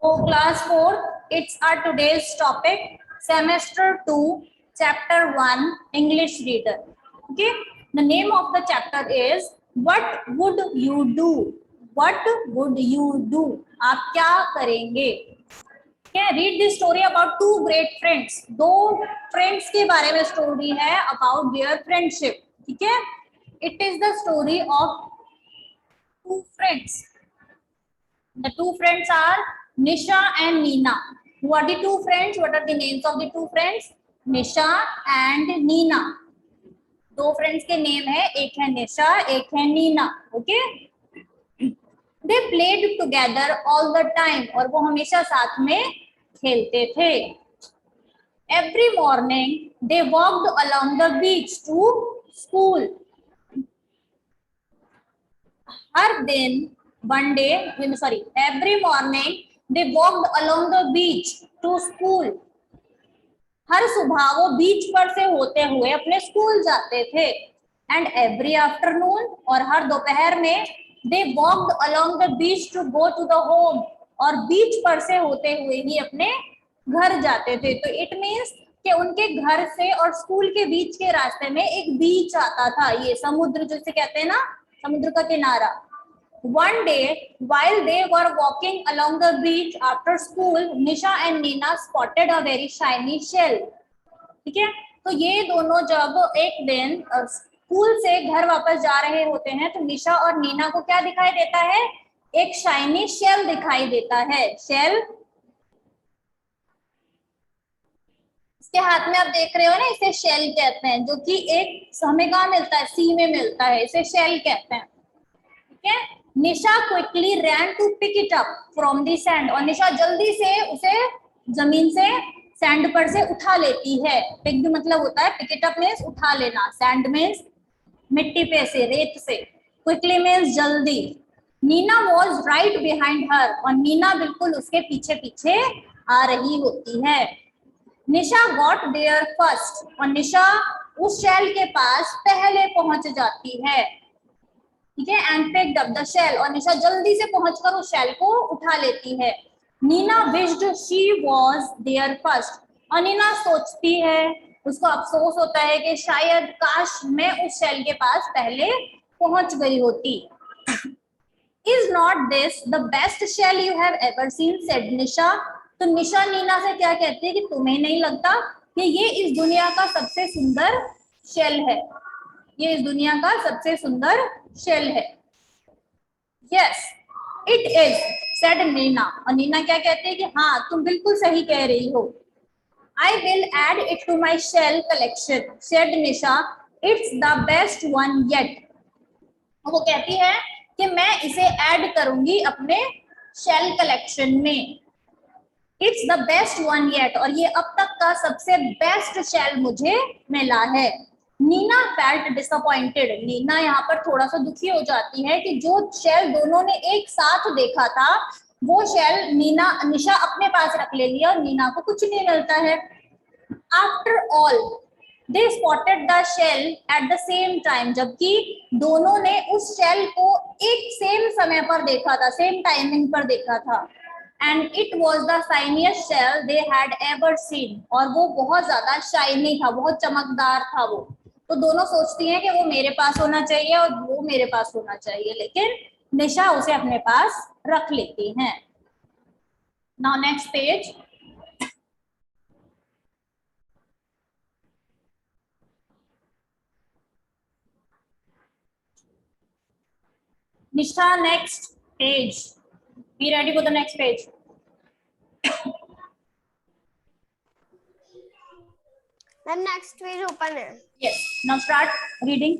So class 4, it's our today's topic, semester 2, chapter 1, English reader. Okay, the name of the chapter is What would you do? What would you do? आप क्या करेंगे? Okay, read this story about two great friends. दो friends के बारे में story है about their friendship. ठीक है? It is the story of two friends. The two friends are Nisha and Neena. Who are the two friends? What are the names of the two friends? Nisha and Neena. दो friends के name है, एक है निशा, एक है Neena. Okay, they played together all the time, और वो हमेशा साथ में खेलते थे. Every morning they walked along the beach to school. हर दिन, one day, sorry, every morning they walked along the beach to school. हर सुबह वो बीच पर से होते हुए अपने स्कूल जाते थे. एंड एवरी आफ्टरनून, और हर दोपहर में, they walked along the beach to go to the home, और बीच पर से होते हुए ही अपने घर जाते थे. तो इट मीन्स कि उनके घर से और स्कूल के बीच के रास्ते में एक बीच आता था. ये समुद्र जिसे कहते हैं ना, समुद्र का किनारा. One day, while they were walking along the beach after school, Nisha and Neena spotted a very shiny shell. ठीक है, तो ये दोनों जब एक दिन स्कूल से घर वापस जा रहे होते हैं तो निशा और नीना को क्या दिखाई देता है? एक शाइनी शेल दिखाई देता है. शेल इसके हाथ में आप देख रहे हो ना, इसे शेल कहते हैं, जो कि एक हमें कहाँ मिलता है? सी में मिलता है, इसे शेल कहते हैं. ठीक है, Nisha quickly ran to pick it up from the sand, और निशा जल्दी से उसे जमीन से, सैंड पर से उठा लेती है. पिक मतलब होता है, पिक इट अप मीन्स उठा लेना, सैंड मीन्स मिट्टी पे से, रेत से, क्विकली मीन्स जल्दी. Nina was right behind her, और नीना बिल्कुल उसके पीछे पीछे आ रही होती है. निशा गॉट देयर फर्स्ट, और निशा उस शेल के पास पहले पहुंच जाती है. ठीक है, and picked up the shell, और निशा जल्दी से पहुंचकर उस शेल को उठा लेती है. Nina wished she was there first, और नीना सोचती है, उसको अफसोस होता है कि शायद काश मैं उस शेल के पास पहले पहुंच गई होती. Is not this the best shell you have ever seen, said Nisha. तो निशा नीना से क्या कहती है कि तुम्हें नहीं लगता कि ये इस दुनिया का सबसे सुंदर शेल है? ये इस दुनिया का सबसे सुंदर शेल है. Yes it is, said Nina, और नीना क्या कहते हैं कि हाँ तुम बिल्कुल सही कह रही हो. I will add it to my shell collection, said Nisha, it's the best one yet. वो कहती है कि मैं इसे ऐड करूंगी अपने शेल कलेक्शन में. It's the best one yet, और ये अब तक का सबसे बेस्ट शेल मुझे मिला है. नीना फेल्ट डिसअपॉइंटेड, नीना यहाँ पर थोड़ा सा दुखी हो जाती है कि जो शेल दोनों ने एक साथ देखा था वो शेल निशा अपने पास रख ले लिया और नीना को कुछ नहीं मिलता है. After all they spotted the shell at the same time, जबकि दोनों ने उस शेल को एक सेम समय पर देखा था, सेम टाइमिंग पर देखा था. And it was the shiniest shell they had ever seen, और वो बहुत ज्यादा शाइनी था, बहुत चमकदार था वो. तो दोनों सोचती हैं कि वो मेरे पास होना चाहिए और वो मेरे पास होना चाहिए, लेकिन निशा उसे अपने पास रख लेती हैं. Now next page. Nisha next page, be ready for the next page. The next page open है. Yes, now start reading.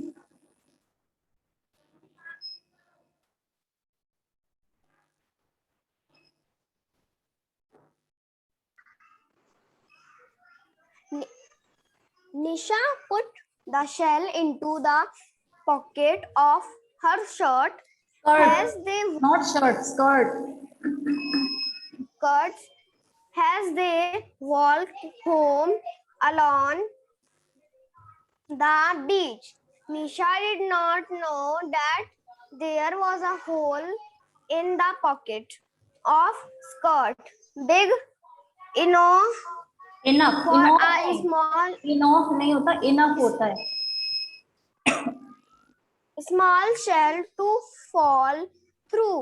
Nisha put the shell into the pocket of her shirt. Skirt, not shirt, skirt. Skirts. As they walked home along the beach, Nisha did not know that there was a hole in the pocket of skirt. Big enough enough, for enough a नहीं, small enough नहीं होता, enough होता है। shell to fall through.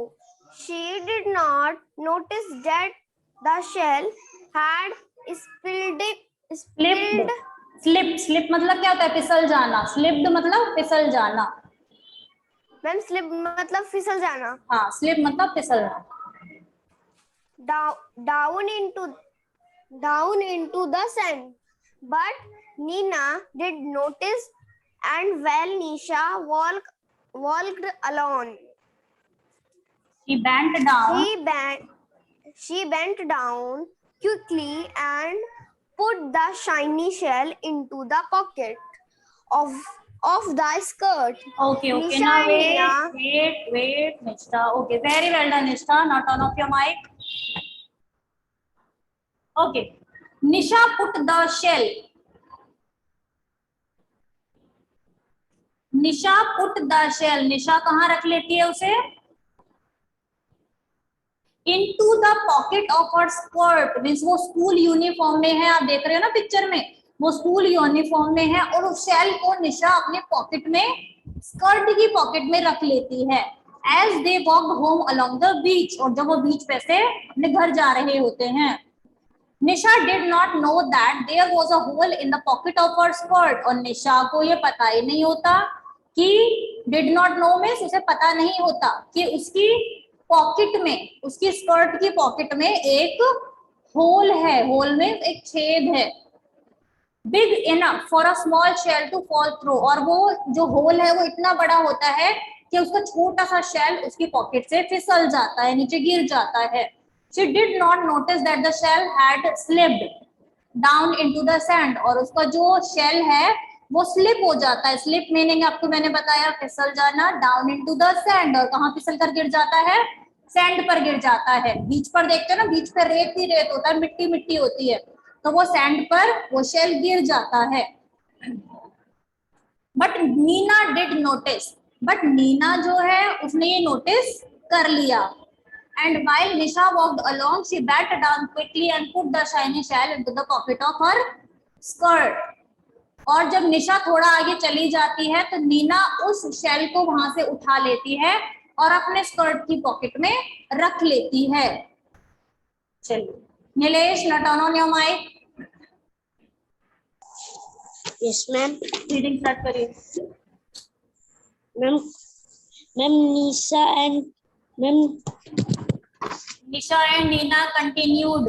She did not notice that the shell had slipped, spilled. Slip मतलब क्या होता है? फिसल जाना। स्लिप्ड मतलब फिसल जाना। मैम स्लिप मतलब फिसल जाना। हाँ, स्लिप मतलब फिसलना। down into the sand, but Nina did notice, and while Nisha walked along, She bent down. she bent down quickly and put the shiny shell into the pocket of the skirt. Okay, okay. Nisha Now and Nina. wait, Nishta. Okay, very well done, Nishta. Now turn off your mic. Okay. Nisha put the shell. Nisha put the shell, Nisha कहाँ रख लेती है उसे? Into the pocket of her skirt, means वो school uniform में है, आप देख रहे हो ना पिक्चर में, वो स्कूल यूनिफॉर्म में है और उस शेल को निशा अपने पॉकेट में, स्कर्ट की पॉकेट में रख लेती है। As they walked home along the beach, और जब वो बीच पे से अपने घर जा रहे होते हैं। Nisha did not know that there was a hole in the pocket of her skirt, और निशा को ये पता ही नहीं होता कि, डिड नॉट नो मींस उसे पता नहीं होता कि उसकी पॉकेट में, उसकी स्कर्ट की पॉकेट में एक होल है, होल में एक छेद है। Big enough for a small shell to fall through, और वो जो होल है वो इतना बड़ा होता है कि उसका छोटा सा शेल उसकी पॉकेट से फिसल जाता है, नीचे गिर जाता है। She did not notice that the shell had slipped down into the sand, और उसका जो शेल है वो स्लिप हो जाता है। स्लिप मीनिंग आपको मैंने बताया फिसल जाना, डाउन इनटू द सैंड, और कहाँ फिसल कर गिर जाता है? सैंड पर गिर जाता है। बीच पर देखते हो ना, बीच पर रेत ही रेत होता है, मिट्टी मिट्टी होती है, तो वो सैंड पर वो शेल गिर जाता है। But Nina did notice, but Nina जो है उसने ये नोटिस कर लिया। And while Nisha walked along, she bent down quickly and put the shiny shell into the pocket of her skirt. और जब निशा थोड़ा आगे चली जाती है तो नीना उस शेल को वहां से उठा लेती है और अपने स्कर्ट की पॉकेट में रख लेती है। चलिए Nilesh, now turn on your mic. Yes, ma'am. Reading start करिए। Ma'am, Nisha and Nina continued,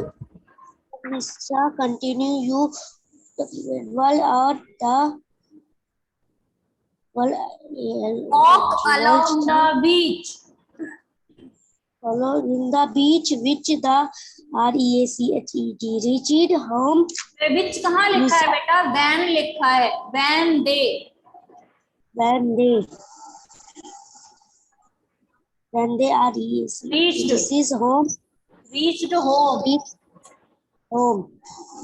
Nisha continue you well or the well walk along the beach, follow in the beach which the REACHED reached home. विच कहाँ लिखा है बेटा? Van लिखा है, when they, when they are reached his home. reached home. Home.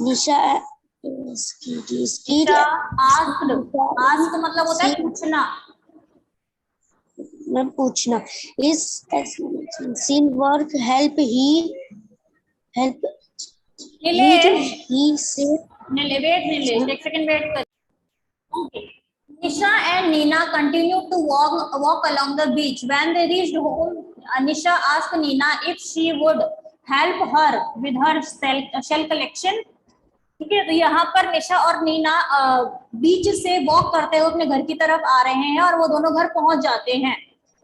Nisha Nisha asked मतलब होता है पूछना। मैं पूछना is sin work help he said. Nilesh, एक सेकंड वेट कर। Okay. Nisha and Nina continued to walk along the beach. When they reached home, Nisha asked Nina if she would help her with her shell collection. ठीक है, तो यहाँ पर निशा और नीना बीच से walk करते हुए अपने घर की तरफ आ रहे हैं और वो दोनों घर पहुंच जाते हैं।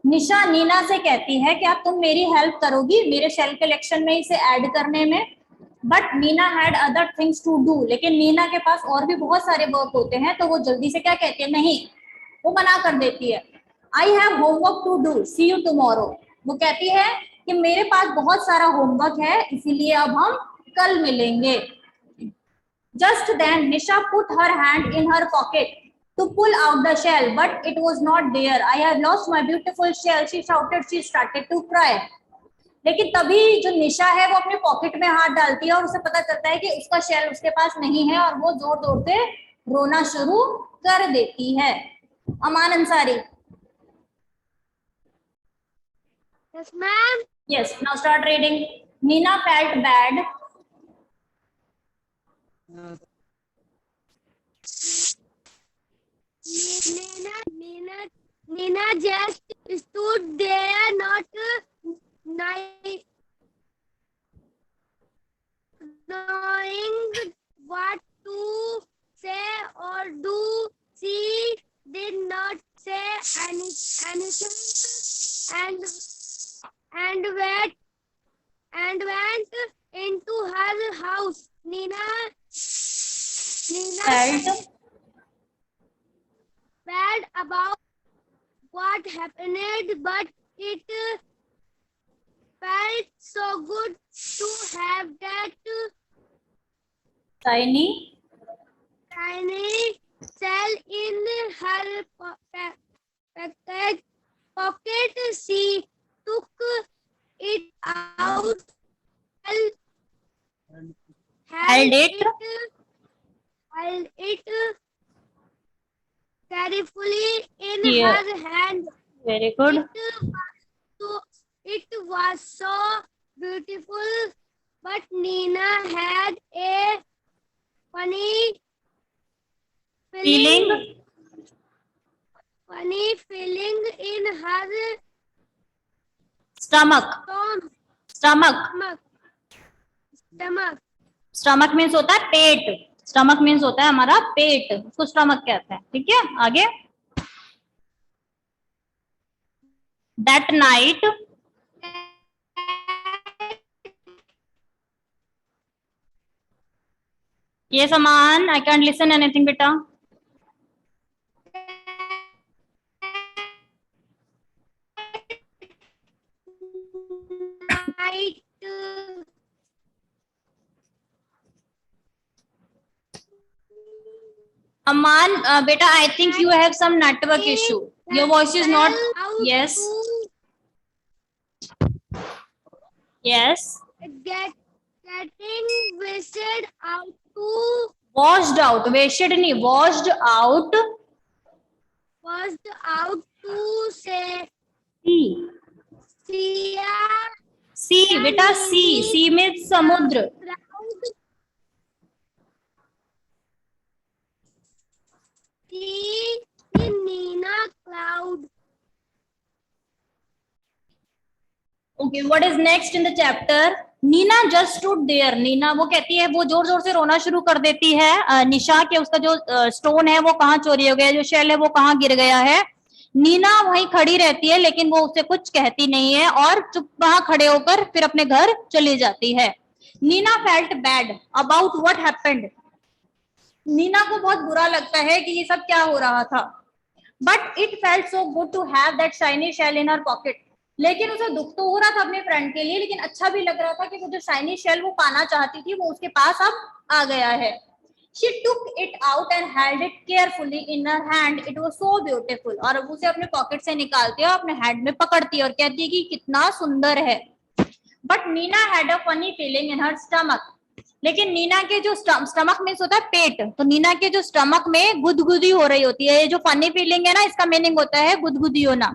निशा नीना से कहती है कि आप तुम मेरी हेल्प करोगी मेरे शेल कलेक्शन में इसे ऐड करने में। But Nina had other things to do, लेकिन नीना के पास और भी बहुत सारे वर्क होते हैं, तो वो जल्दी से क्या कहती है? नहीं, वो मना कर देती है। I have homework to do, see you tomorrow. वो कहती है कि मेरे पास बहुत सारा होमवर्क है, इसीलिए अब हम कल मिलेंगे। Just then Nisha put her hand in her pocket to pull out the shell, but it was not there. I have lost my beautiful shell, she shouted. She started to cry. लेकिन तभी जो निशा है वो अपने pocket में हाथ डालती है और उसे पता चलता है कि उसका शेल उसके पास नहीं है और वो जोर जोर से रोना शुरू कर देती है। अमान Ansari. Yes, ma'am. Yes, now start reading. Nina felt bad. Nina just stood there, not knowing what to say or do. She did not say anything and went into her house. Nina Felt bad about what happened, but it felt so good to have that tiny tiny shell in her pocket. She took it out, held it. held it carefully in Here. her hand. Very good. It was so beautiful, but Nina had a funny Feeling in her stomach. stomach. Stomach means होता है पेट. Stomach means होता है हमारा पेट, उसको stomach कहते हैं. ठीक है, आगे. दैट नाइट ये समान. आई कैंट लिसन एनीथिंग बेटा. Night. Aman, beta, I think you have some network issue. Your voice is not. Yes. Yes. Getting wasted out to Washed out. Wasted नहीं. Washed out. say Sea. Sea, बेटा, sea. Sea means समुद्र. Nina cloud. Okay, what is next in the chapter? Nina just stood there. Nina वो कहती है, वो जोर जोर से रोना शुरू कर देती है निशा के उसका जो स्टोन है वो कहाँ चोरी हो गया, जो शेल है वो कहाँ गिर गया है. नीना वहीं खड़ी रहती है लेकिन वो उससे कुछ कहती नहीं है और चुप वहां खड़े होकर फिर अपने घर चली जाती है. Nina felt bad about what happened. Nina को बहुत बुरा लगता है कि ये सब क्या हो रहा था. But it felt so good to have that shiny shell in her pocket. लेकिन उसे दुख तो हो रहा था अपने फ्रेंड के लिए, लेकिन अच्छा भी लग रहा था कि वो जो शाइनी शेल वो पाना चाहती थी वो उसके पास अब आ गया है. She took it out and held it carefully in her hand. It was so beautiful. और अब उसे अपने पॉकेट से निकालती है और अपने हैंड में पकड़ती है और कहती है कि कितना सुंदर है. But Nina had a funny feeling in her stomach. लेकिन नीना के जो स्टमक मीन्स होता है पेट, तो नीना के जो स्टमक में गुदगुदी हो रही होती है. ये जो फनी फीलिंग है ना, इसका मीनिंग होता है गुदगुदी होना.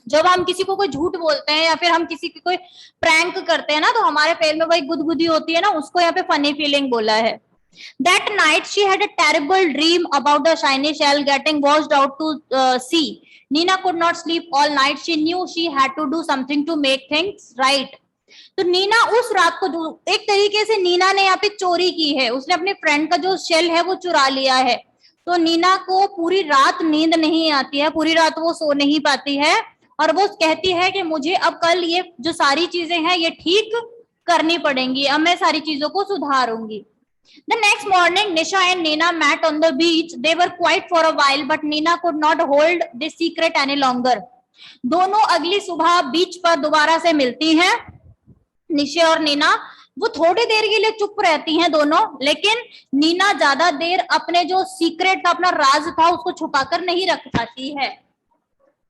जब हम किसी को कोई झूठ बोलते हैं या फिर हम किसी की कोई प्रैंक करते हैं ना, तो हमारे पेट में वही गुदगुदी होती है ना, उसको यहाँ पे फनी फीलिंग बोला है. That night she had a terrible dream about the shiny shell getting washed out to sea. Nina could not sleep all night. She knew she had to do something to make things right. तो नीना उस रात को जो एक तरीके से नीना ने यहाँ पे चोरी की है, उसने अपने फ्रेंड का जो शेल है वो चुरा लिया है. तो नीना को पूरी रात नींद नहीं आती है, पूरी रात वो सो नहीं पाती है और वो कहती है कि मुझे अब कल ये जो सारी चीजें हैं ये ठीक करनी पड़ेंगी, अब मैं सारी चीजों को सुधारूंगी. The next morning, Nisha and Nina met on the beach. They were quiet for a while, but Nina could not hold this secret any longer. दोनों अगली सुबह बीच पर दोबारा से मिलती हैं. निशा और नीना वो थोड़ी देर के लिए चुप रहती हैं दोनों, लेकिन नीना ज्यादा देर अपने जो सीक्रेट था, अपना राज था, उसको छुपाकर नहीं रख पाती है.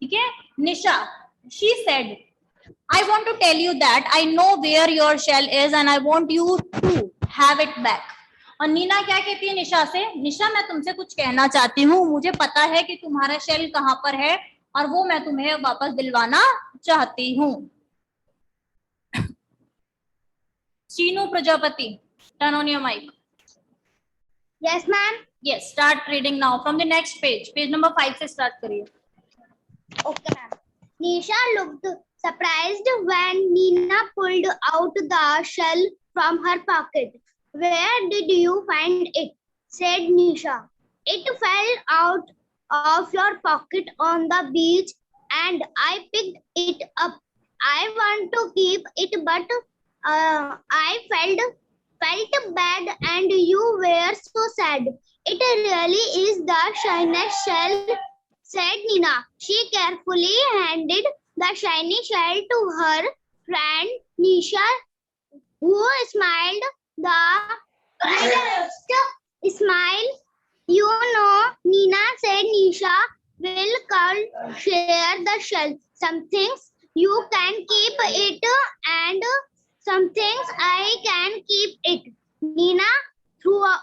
ठीक है. निशा, she said, I want to tell you that I know where your shell is and I want you to have it back. और नीना क्या कहती है निशा से, निशा मैं तुमसे कुछ कहना चाहती हूँ, मुझे पता है कि तुम्हारा शेल कहाँ पर है और वो मैं तुम्हें वापस दिलवाना चाहती हूँ. Shinu Prajapati, turn on your mic. Yes, ma'am. Yes, start reading now from the next page. Page number 5 से start करिए. Okay, ma'am. Nisha looked surprised when Nina pulled out the shell from her pocket. Where did you find it? Said Nisha. It fell out of your pocket on the beach and I picked it up. I want to keep it, but I felt bad and you were so sad. It really is the shiniest shell, said Nina. She carefully handed the shiny shell to her friend Nisha, who smiled the widest smile. You know, Nina said Nisha will share the shell. Some things you can keep it and some things I can keep it. Nina thought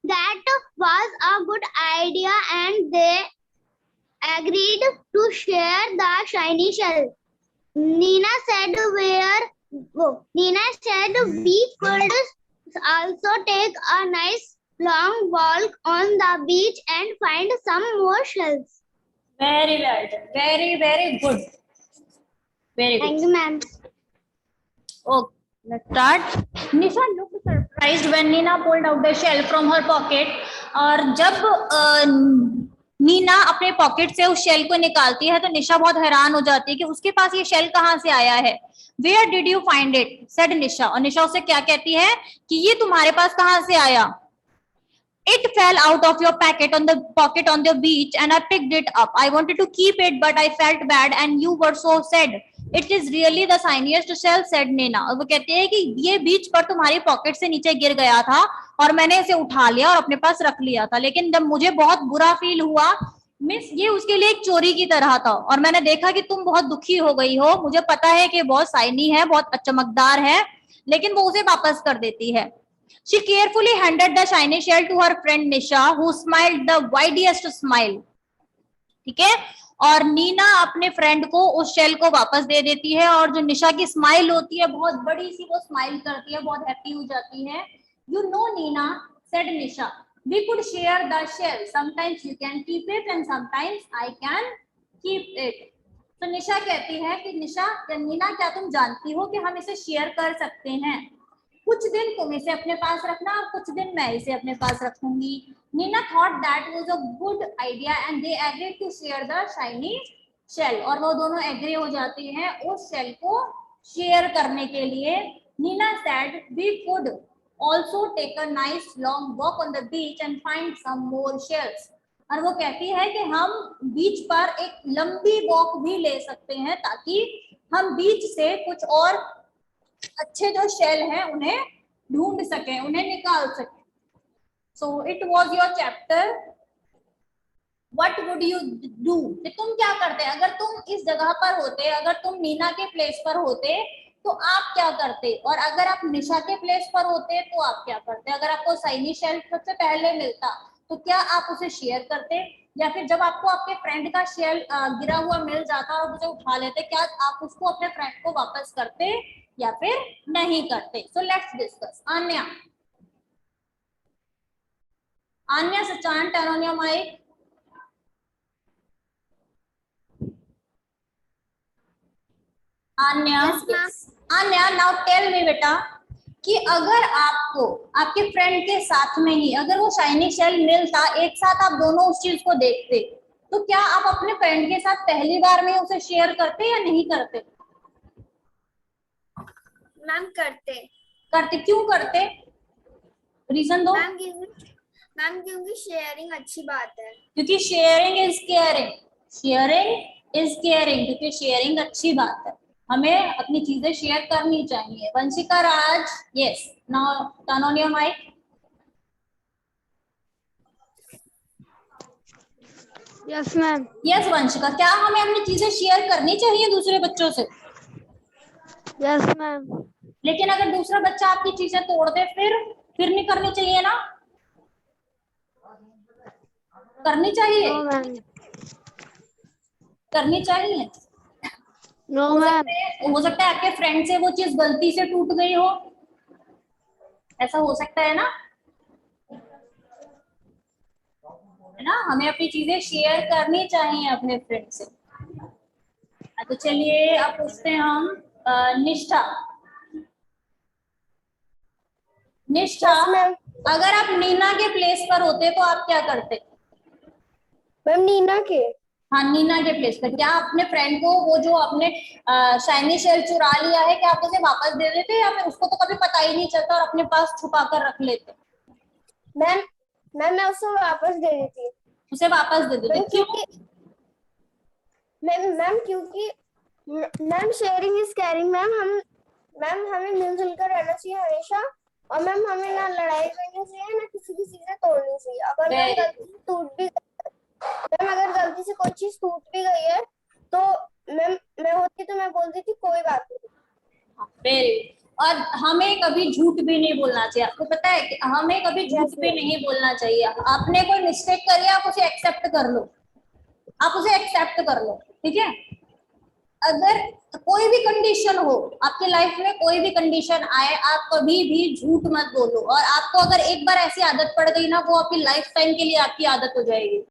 that was a good idea and they agreed to share the shiny shell. Nina said we could also take a nice long walk on the beach and find some more shells. Very well done. Very, very good. Very Thank good. you, ma'am. Okay, let's start. Nisha looked surprised when Nina pulled out the shell from her pocket. और जब नीना अपने pocket से उस shell को निकालती है तो निशा बहुत हैरान हो जाती है कि उसके पास ये शेल कहाँ से आया है. Where did you find it? said निशा. और निशा उसे क्या कहती है कि ये तुम्हारे पास कहाँ से आया. It fell out of your pocket on the beach and I picked it up. I wanted to keep it but I felt bad and you were so sad. It is really the shiniest shell, said Nina. और वो कहते हैं कि ये बीच पर तुम्हारी pocket से नीचे गिर गया था और मैंने इसे उठा लिया और अपने पास रख लिया था, लेकिन जब मुझे बहुत बुरा फील हुआ मिस ये उसके लिए एक चोरी की तरह था और मैंने देखा कि तुम बहुत दुखी हो गई हो. मुझे पता है कि बहुत शाइनी है, बहुत चमकदार है, लेकिन वो उसे वापस कर देती है. She carefully handed the shiny shell to her friend Nisha, who smiled the widest smile. ठीक है. और नीना अपने फ्रेंड को उस शेल को वापस दे देती है और जो निशा की स्माइल होती है बहुत बड़ी सी वो स्माइल करती है, बहुत हैप्पी हो जाती है. You know, Nina, said Nisha, we could share the shell. Sometimes you can keep it and sometimes I can keep it. तो निशा कहती है कि नीना क्या तुम जानती हो कि हम इसे शेयर कर सकते हैं. कुछ दिन तुम इसे अपने पास रखना और कुछ दिन मैं इसे अपने पास रखूंगी. Neena thought that was a good idea and they agreed to share the shiny shell. और वो दोनों एग्री हो जाती हैं उस शेल को शेयर करने के लिए. Neena said we could also take a nice long walk on the beach and find some more shells. और वो कहती है कि हम बीच पर एक लंबी वॉक भी ले सकते हैं ताकि हम बीच से कुछ और अच्छे जो शेल हैं उन्हें ढूंढ सकें, उन्हें निकाल सकें. So it was your chapter. What would you do? कि तुम क्या करते? अगर तुम इस जगह पर होते, अगर तुम नीना के प्लेस पर होते तो आप क्या करते, और अगर आप निशा के प्लेस पर होते तो आप क्या करते. अगर आपको शाइनी शेल सबसे पहले मिलता तो क्या आप उसे शेयर करते, या फिर जब आपको आपके फ्रेंड का शेल गिरा हुआ मिल जाता और उसे उठा लेते, क्या आप उसको अपने फ्रेंड को वापस करते या फिर नहीं करते. So let's discuss. Anya Sachan, turn on your mic. Anya, yes. Anya, now tell me बेटा कि अगर आपको आपके फ्रेंड के साथ में ही अगर वो शाइनी शेल मिलता, एक साथ आप दोनों उस चीज को देखते, तो क्या आप अपने फ्रेंड के साथ पहली बार में उसे शेयर करते या नहीं करते? मैम करते. क्यों करते? रीजन दो. मैम क्योंकि शेयरिंग अच्छी बात है. क्योंकि sharing is caring. Sharing is caring, क्योंकि शेयरिंग अच्छी बात है, हमें अपनी चीजें शेयर करनी चाहिए. Vanshika Raj, yes, now turn on your mic. Yes ma'am. Yes Vanshika, क्या हमें अपनी चीजें शेयर करनी चाहिए दूसरे बच्चों से? Yes ma'am. लेकिन अगर दूसरा बच्चा आपकी चीजें तोड़ दे फिर नहीं करनी चाहिए ना? करनी चाहिए. No ma'am. करनी चाहिए. No ma'am. हो सकता है आपके फ्रेंड से वो चीज गलती से टूट गई हो, ऐसा हो सकता है ना, है ना। हमें अपनी चीजें शेयर करनी चाहिए अपने फ्रेंड से। तो चलिए अब पूछते हैं हम निष्ठा। निष्ठा, Yes, ma'am. अगर आप नीना के प्लेस पर होते तो आप क्या करते? मैम नीना के, हाँ, नीना के प्लेस पर क्या अपने फ्रेंड को वो जो आपने शाइनी शेल चुरा लिया है, क्या आप उसे वापस दे देते या फिर उसको तो कभी पता ही नहीं चलता और अपने पास छुपा कर रख लेते? मैम मैं उसको वापस दे दी थी उसे वापस दे देते, क्यों? क्योंकि ma'am sharing is carrying ma'am हमें मिलजुल कर रहना चाहिए हमेशा, और मैम हमें ना लड़ाई करनी चाहिए ना किसी की चीजें तोड़नी चाहिए। अगर मैम गलती से कोई चीज टूट भी गई है तो मैम मैं होती तो मैं बोलती थी कोई बात नहीं। वेरी। और हमें कभी झूठ भी नहीं बोलना चाहिए, आपको पता है कि हमें कभी झूठ भी नहीं बोलना चाहिए। आपने कोई मिस्टेक करी है, आप उसे एक्सेप्ट कर लो, आप उसे एक्सेप्ट कर लो, ठीक है। अगर कोई भी कंडीशन हो आपके लाइफ में, कोई भी कंडीशन आए, आप कभी भी झूठ मत बोलो। और आपको अगर एक बार ऐसी आदत पड़ गई ना, वो आपकी लाइफ टाइम के लिए आपकी आदत हो जाएगी।